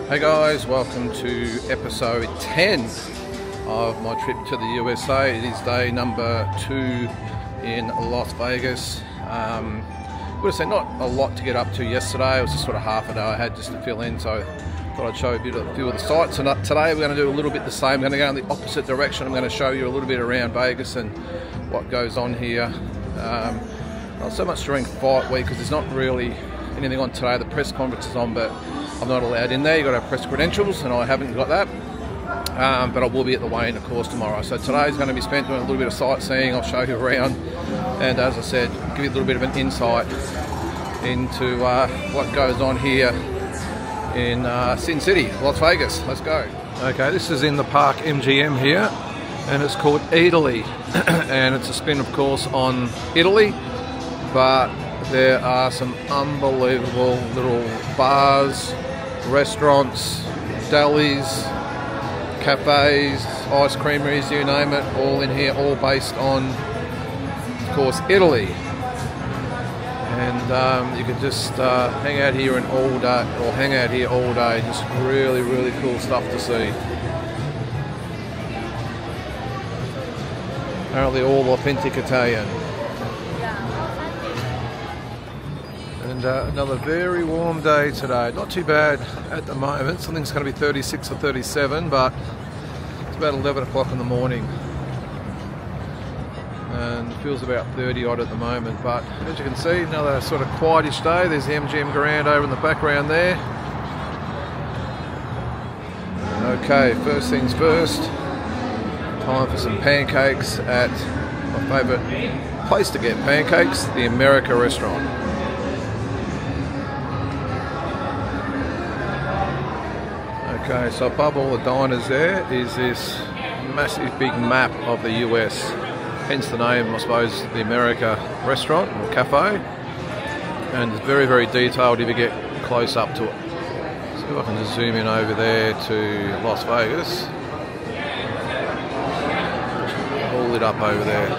Hey guys, welcome to episode 10 of my trip to the USA. It is day number 2 in Las Vegas. Would have said not a lot to get up to yesterday. It was just sort of half a day I had just to fill in, so I thought I'd show you a few of the sights. And today we're going to do a little bit the same. I'm going to go in the opposite direction. I'm going to show you a little bit around Vegas and what goes on here. Not so much during fight week because there's not really anything on today. The press conference is on, but I'm not allowed in there. You've got to have press credentials, and I haven't got that. But I will be at the weigh-in, of course, tomorrow. So today's going to be spent doing a little bit of sightseeing. I'll show you around, and as I said, give you a little bit of an insight into what goes on here in Sin City, Las Vegas. Let's go. Okay, this is in the Park MGM here, and it's called Eataly, and it's a spin, of course, on Italy, but there are some unbelievable little bars, restaurants, delis, cafes, ice creameries, you name it, all in here, all based on, of course, Italy. And you can just hang out here all day, just really, really cool stuff to see. Apparently all authentic Italian. And another very warm day today. Not too bad at the moment. Something's going to be 36 or 37, but it's about 11 o'clock in the morning. And it feels about 30 odd at the moment. But as you can see, another sort of quietish day. There's the MGM Grand over in the background there. Okay, first things first. Time for some pancakes at my favourite place to get pancakes, the America restaurant. Okay, so above all the diners there is this massive big map of the US, hence the name, I suppose, the America restaurant or cafe, and it's very, very detailed if you get close up to it. See if I can just zoom in over there to Las Vegas. All lit up over there.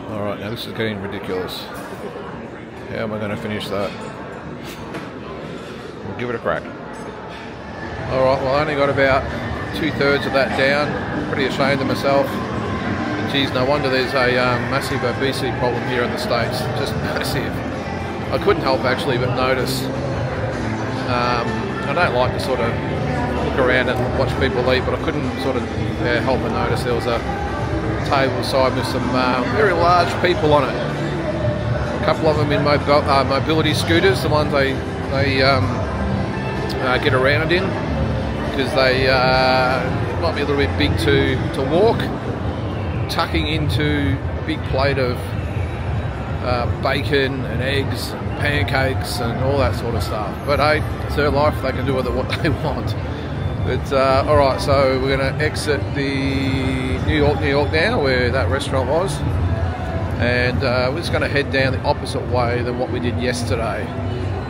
Alright, now this is getting ridiculous. How am I going to finish that? We'll give it a crack. Alright, well I only got about 2/3 of that down. Pretty ashamed of myself. And geez, no wonder there's a massive obesity problem here in the States. Just massive. I couldn't help actually but notice. I don't like to sort of look around and watch people eat, but I couldn't sort of help but notice there was a table side with some very large people on it. A couple of them in mobility scooters, the ones they get around in, because they might be a little bit big to walk, tucking into a big plate of bacon and eggs and pancakes and all that sort of stuff. But hey, it's their life, they can do with it what they want. But alright, so we're going to exit the New York now, where that restaurant was. And we're just going to head down the opposite way than what we did yesterday,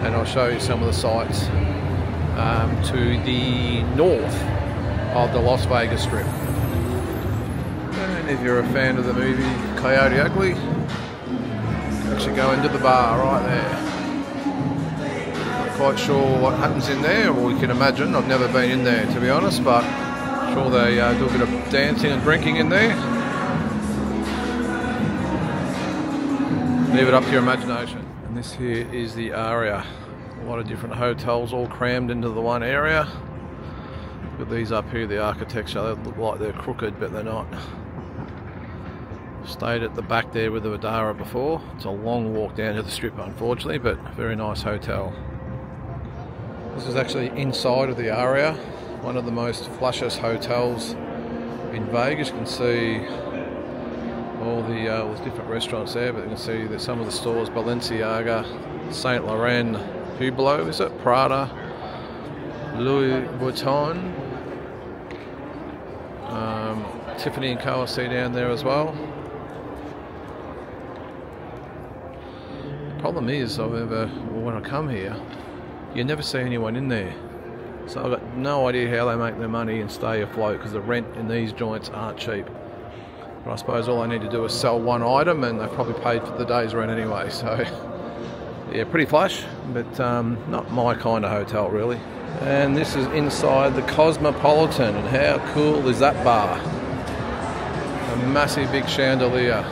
and I'll show you some of the sights to the north of the Las Vegas Strip. And if you're a fan of the movie Coyote Ugly, you can actually go into the bar right there. Not quite sure what happens in there, or you can imagine. I've never been in there, to be honest, but I'm sure they do a bit of dancing and drinking in there. Leave it up to your imagination. And this here is the area. A lot of different hotels all crammed into the one area. Look at these up here, the architecture. They look like they're crooked, but they're not. Stayed at the back there with the Vdara before. It's a long walk down to the Strip, unfortunately, but a very nice hotel. This is actually inside of the area. One of the most flushest hotels in Vegas. You can see all the different restaurants there, but you can see that some of the stores: Balenciaga, Saint Laurent, Hublot, is it? Prada, Louis Vuitton, Tiffany & Co. I see down there as well. The problem is, when I come here, you never see anyone in there. So I've got no idea how they make their money and stay afloat, because the rent in these joints aren't cheap. But I suppose all I need to do is sell one item, and they've probably paid for the day's rent anyway. So yeah, pretty flash, but not my kind of hotel really. And this is inside the Cosmopolitan, and how cool is that bar? A massive big chandelier.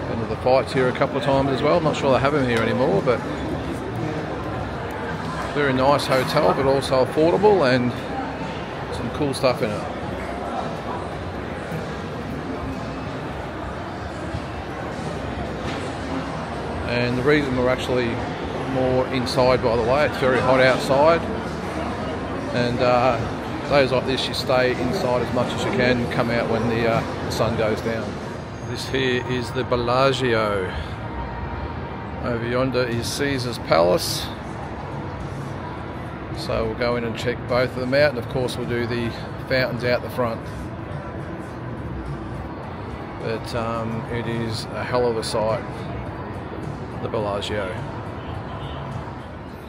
Been to the fights here a couple of times as well. I'm not sure they have them here anymore, but very nice hotel, but also affordable, and some cool stuff in it. And the reason we're actually more inside, by the way, it's very hot outside, and days like this you stay inside as much as you can, come out when the sun goes down. This here is the Bellagio. Over yonder is Caesar's Palace. So we'll go in and check both of them out, and of course we'll do the fountains out the front. But it is a hell of a sight, the Bellagio.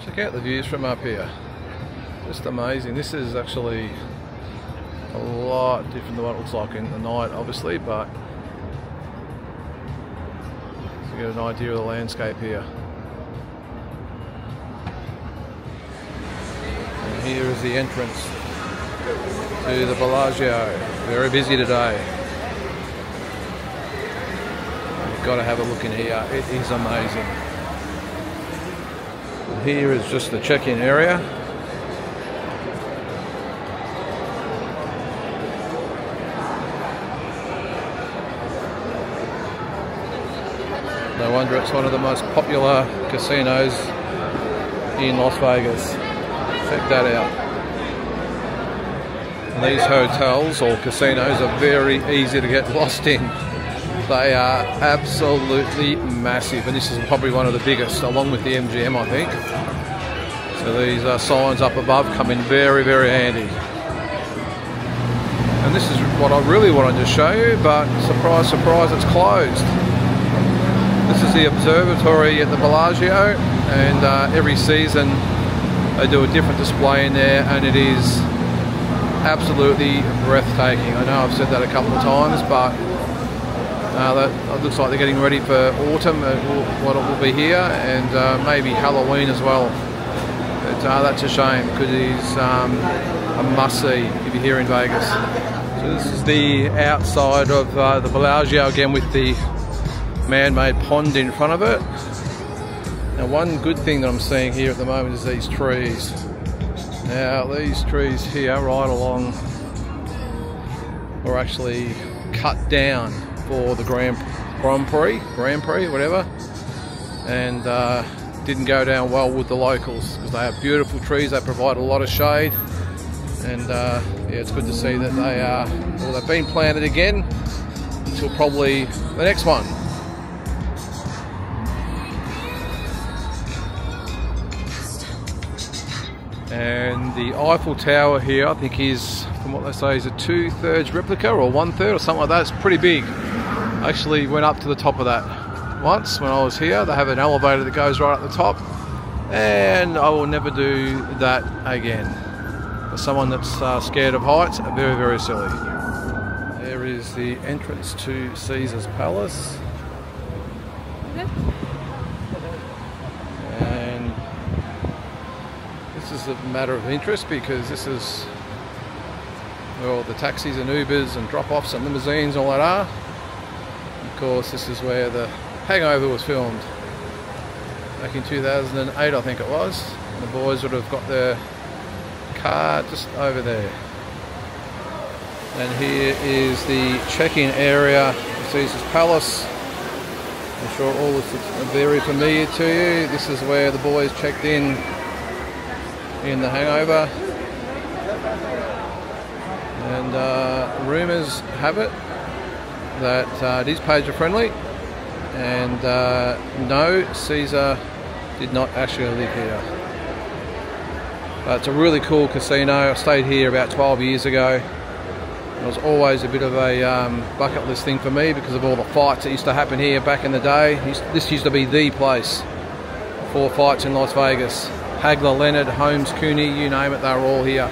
Check out the views from up here. Just amazing. This is actually a lot different than what it looks like in the night, obviously, but to get an idea of the landscape here. Here is the entrance to the Bellagio. Very busy today. You've got to have a look in here. It is amazing. And here is just the check-in area. No wonder it's one of the most popular casinos in Las Vegas. Check that out. And these hotels or casinos are very easy to get lost in. They are absolutely massive, and this is probably one of the biggest, along with the MGM, I think. So these signs up above come in very, very handy. And this is what I really wanted to show you, but surprise, surprise, it's closed. This is the observatory at the Bellagio, and every season they do a different display in there, and it is absolutely breathtaking. I know I've said that a couple of times, but that looks like they're getting ready for autumn, what it will be here, and maybe Halloween as well. But that's a shame, because it is a must-see if you're here in Vegas. So this is the outside of the Bellagio, again with the man-made pond in front of it. Now, one good thing that I'm seeing here at the moment is these trees. Now, these trees here right along were actually cut down for the Grand Prix, whatever, and didn't go down well with the locals, because they have beautiful trees, they provide a lot of shade, and yeah, it's good to see that they are, well, they've been planted again until probably the next one. And the Eiffel Tower here, I think, is, from what they say, is a 2/3 replica or 1/3 or something like that. It's pretty big. I actually went up to the top of that once when I was here. They have an elevator that goes right up the top, and I will never do that again. For someone that's scared of heights, very, very silly. There is the entrance to Caesar's Palace. And this is a matter of interest, because this is, well, the taxis and Ubers and drop-offs and limousines and all that are. Of course, this is where the Hangover was filmed back in 2008, I think it was. And the boys would have got their car just over there. And here is the check-in area of Caesar's Palace. I'm sure all this is very familiar to you. This is where the boys checked in The Hangover. And rumours have it that it is pager friendly, and no, Caesar did not actually live here. But it's a really cool casino. I stayed here about 12 years ago. It was always a bit of a bucket list thing for me, because of all the fights that used to happen here back in the day. This used to be the place for fights in Las Vegas. Hagler, Leonard, Holmes, Cooney, you name it, they're all here.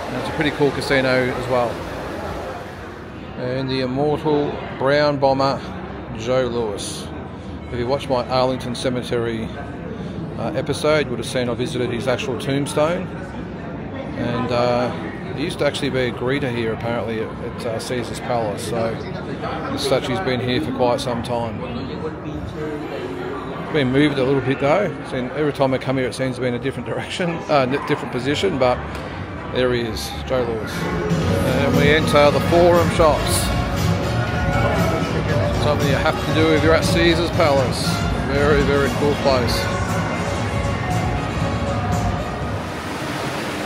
And it's a pretty cool casino as well. And the immortal brown bomber, Joe Louis. If you watched my Arlington Cemetery episode, you would have seen I visited his actual tombstone. And he used to actually be a greeter here apparently at Caesar's Palace, so the statue's been here for quite some time. It's been moved a little bit though, so every time I come here it seems to be in a different direction, different position, but there he is, Joe Louis. And we enter the Forum Shops. Something you have to do if you're at Caesar's Palace. Very, very cool place.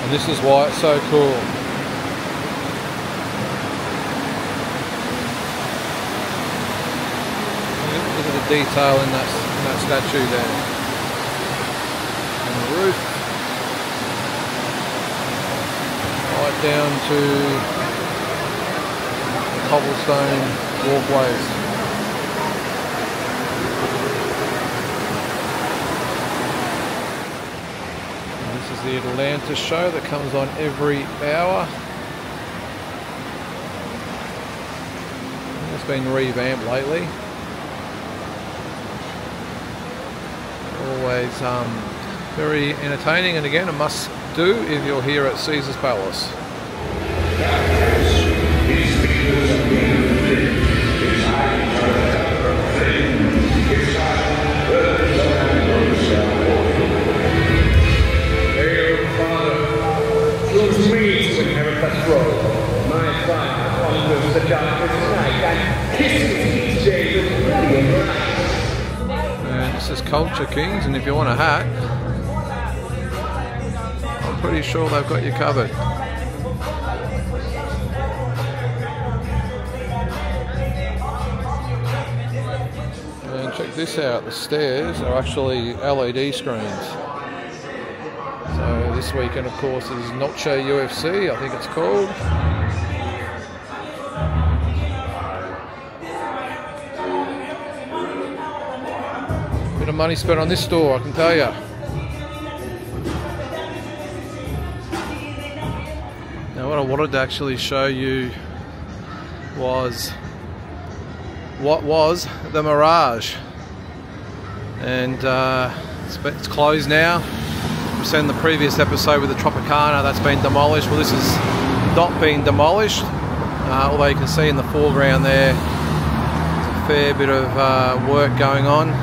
And this is why it's so cool. Look at the detail in that statue there. On the roof. Right down to the cobblestone walkways. The Atlanta show that comes on every hour. It's been revamped lately. Always very entertaining, and again a must do if you're here at Caesar's Palace. And this is Culture Kings, and if you want a hat, I'm pretty sure they've got you covered. And check this out, the stairs are actually LED screens. So this weekend of course is Noche UFC, I think it's called. Bit of money spent on this store, I can tell you. Now what I wanted to actually show you was what was the Mirage, and it's closed now. We've seen the previous episode with the Tropicana, that's been demolished. Well, this is not being demolished, although you can see in the foreground there there's a fair bit of work going on.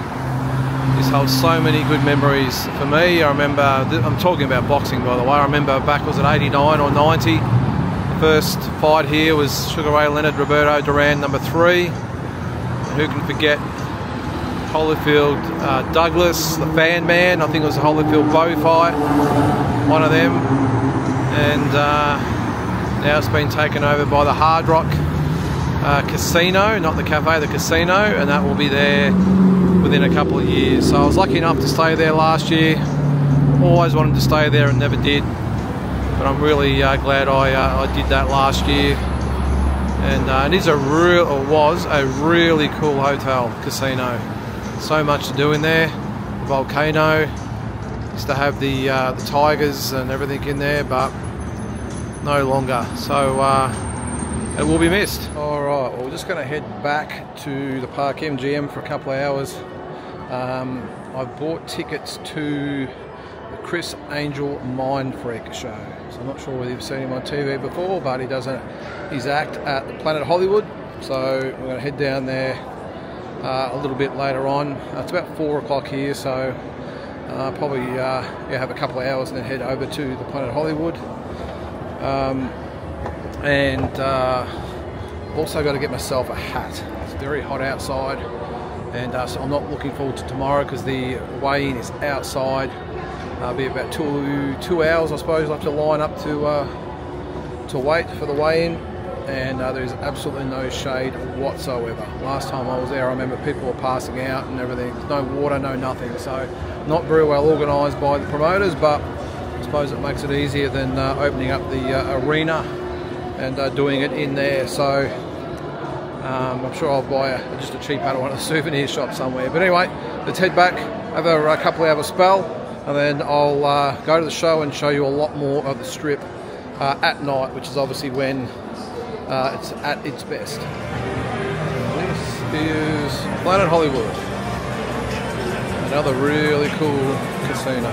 This holds so many good memories for me. I remember, I'm talking about boxing by the way, I remember back, was it 89 or 90? The first fight here was Sugar Ray Leonard, Roberto Duran, number 3. And who can forget Holyfield Douglas, the Fan Man, I think it was the Holyfield Bow fight, one of them. And now it's been taken over by the Hard Rock Casino, not the cafe, the casino, and that will be there within a couple of years. So I was lucky enough to stay there last year. Always wanted to stay there and never did, but I'm really glad I did that last year. And it is was a really cool hotel, casino. So much to do in there. The volcano used to have the tigers and everything in there, but no longer. So it will be missed. All right, well, we're just going to head back to the Park MGM for a couple of hours. I've bought tickets to the Chris Angel Mind Freak show. So I'm not sure whether you've seen him on TV before, but he does his act at the Planet Hollywood. So we're going to head down there a little bit later on. It's about 4 o'clock here, so probably have a couple of hours and then head over to the Planet Hollywood. Also got to get myself a hat. It's very hot outside, and so I'm not looking forward to tomorrow because the weigh-in is outside. It'll be about two hours, I suppose. I'll have to line up to wait for the weigh-in, and there's absolutely no shade whatsoever. Last time I was there, I remember people were passing out and everything. No water, no nothing. So not very well organised by the promoters, but I suppose it makes it easier than opening up the arena and doing it in there. So I'm sure I'll buy just a cheap hat at one of the souvenir shops somewhere. But anyway, let's head back have a couple hour spell, and then I'll go to the show and show you a lot more of the strip at night, which is obviously when it's at its best. This is Planet Hollywood, another really cool casino.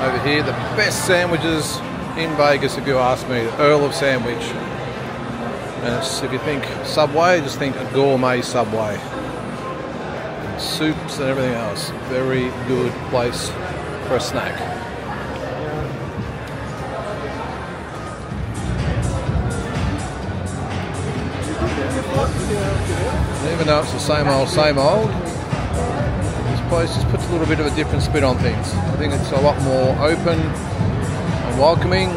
Over here, the best sandwiches in Vegas, if you ask me, the Earl of Sandwich. And it's, if you think Subway, just think a gourmet Subway. And soups and everything else. Very good place for a snack. And even though it's the same old, this place just puts a little bit of a different spin on things. I think it's a lot more open and welcoming.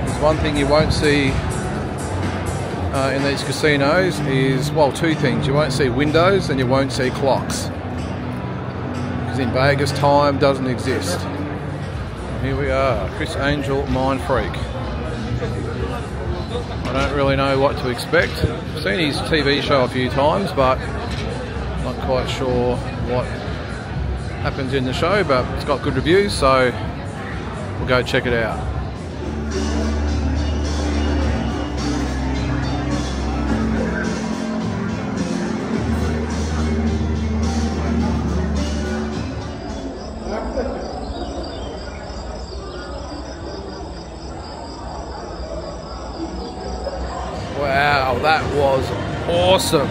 There's one thing you won't see in these casinos is, well, two things. You won't see windows and you won't see clocks. Because in Vegas, time doesn't exist. Here we are, Criss Angel, Mind Freak. I don't really know what to expect. I've seen his TV show a few times, but not quite sure what happens in the show, but it's got good reviews, so we'll go check it out. Wow, that was awesome.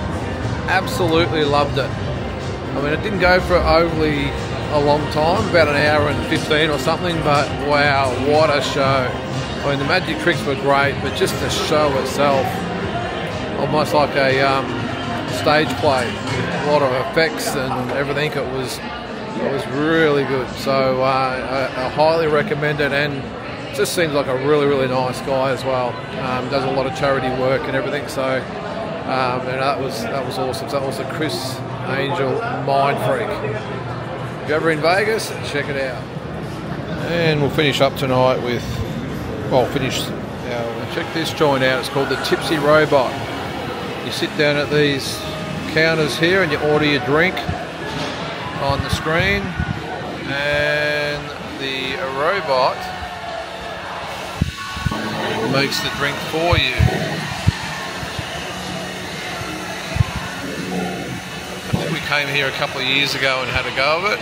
Absolutely loved it. I mean, it didn't go for overly a long time, about an hour and 15 or something, but wow, what a show. I mean, the magic tricks were great, but just the show itself, almost like a stage play. A lot of effects and everything. It was really good. So I highly recommend it, and just seems like a really nice guy as well. Does a lot of charity work and everything. So and that was awesome. So that was the Criss Angel Mind Freak. If you're ever in Vegas, check it out. And we'll finish up tonight with, check this joint out. It's called the Tipsy Robot. You sit down at these counters here and you order your drink on the screen, and the robot makes the drink for you. I think we came here a couple of years ago and had a go of it.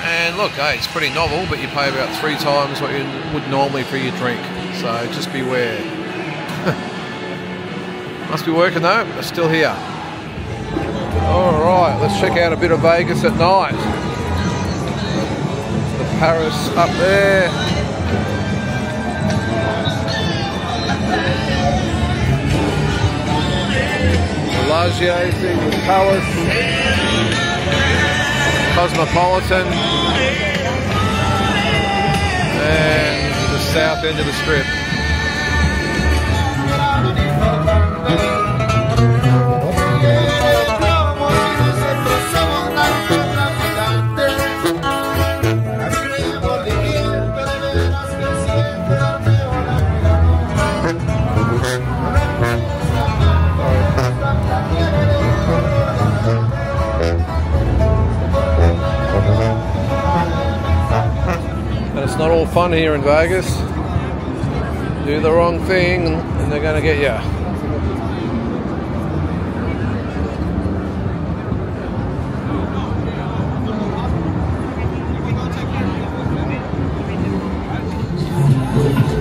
And look, hey, it's pretty novel, but you pay about 3 times what you would normally for your drink. So just beware. Must be working though, it's still here. Alright, let's check out a bit of Vegas at night. The Paris up there. Bellagio, Caesars Palace, Cosmopolitan, and the south end of the strip. It's not all fun here in Vegas. Do the wrong thing and they're going to get you.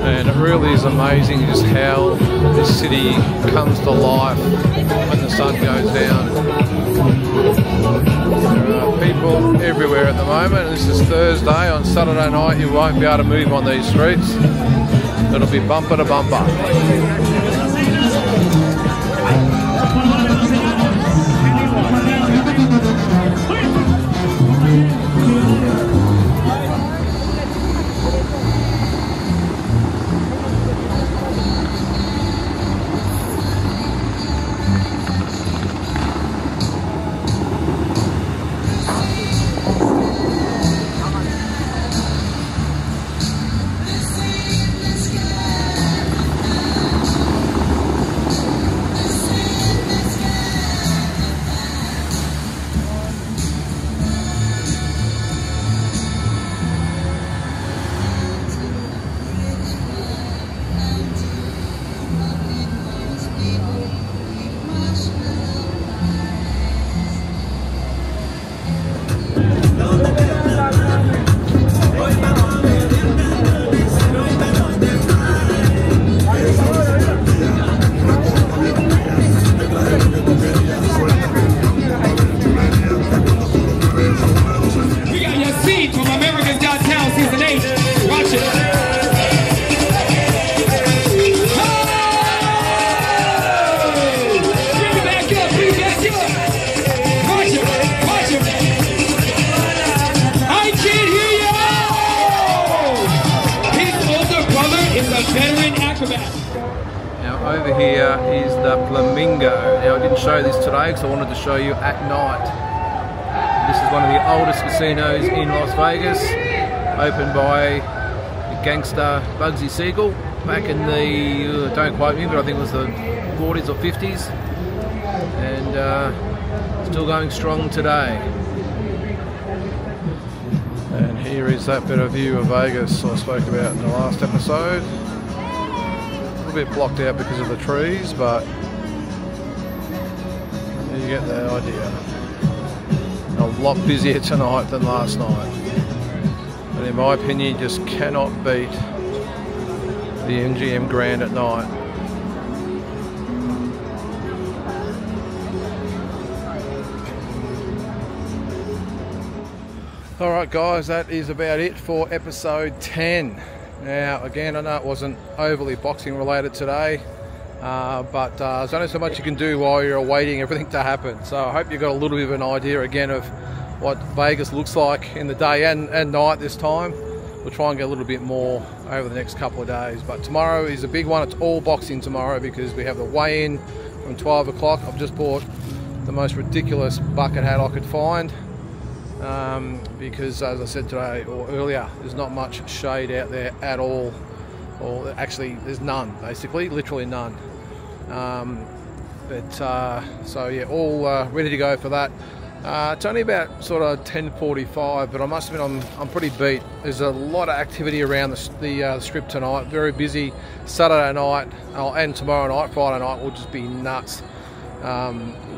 And it really is amazing just how this city comes to life when the sun goes down. There are people everywhere at the moment. This is Thursday. On Saturday night you won't be able to move on these streets. It'll be bumper to bumper. here is the Flamingo. Now I didn't show this today because I wanted to show you at night. This is one of the oldest casinos in Las Vegas, opened by the gangster Bugsy Siegel back in the, don't quote me, but I think it was the 40s or 50s, and still going strong today. And here is that bit of view of Vegas I spoke about in the last episode. A little bit blocked out because of the trees, but you get the idea. A lot busier tonight than last night. But in my opinion, you just cannot beat the MGM Grand at night. Alright guys, that is about it for episode 10. Now again, I know it wasn't overly boxing related today, but there's only so much you can do while you're awaiting everything to happen. So I hope you got a little bit of an idea again of what Vegas looks like in the day and night this time. We'll try and get a little bit more over the next couple of days. But tomorrow is a big one. It's all boxing tomorrow because we have the weigh-in from 12 o'clock. I've just bought the most ridiculous bucket hat I could find. Because as I said today or earlier, there's not much shade out there at all, or actually there's none, basically, literally none. So yeah, all ready to go for that. It's only about sort of 10:45, but I must admit I'm pretty beat. There's a lot of activity around the strip tonight. Very busy Saturday night, and tomorrow night, Friday night will just be nuts.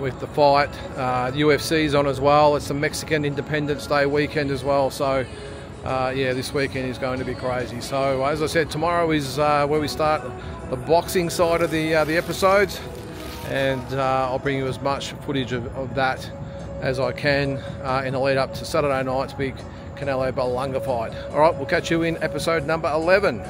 With the fight, the UFC's on as well. It's the Mexican Independence Day weekend as well, so yeah, this weekend is going to be crazy. So as I said, tomorrow is where we start the boxing side of the episodes, and I'll bring you as much footage of that as I can in the lead up to Saturday night's big Canelo Berlanga fight. Alright, we'll catch you in episode number 11.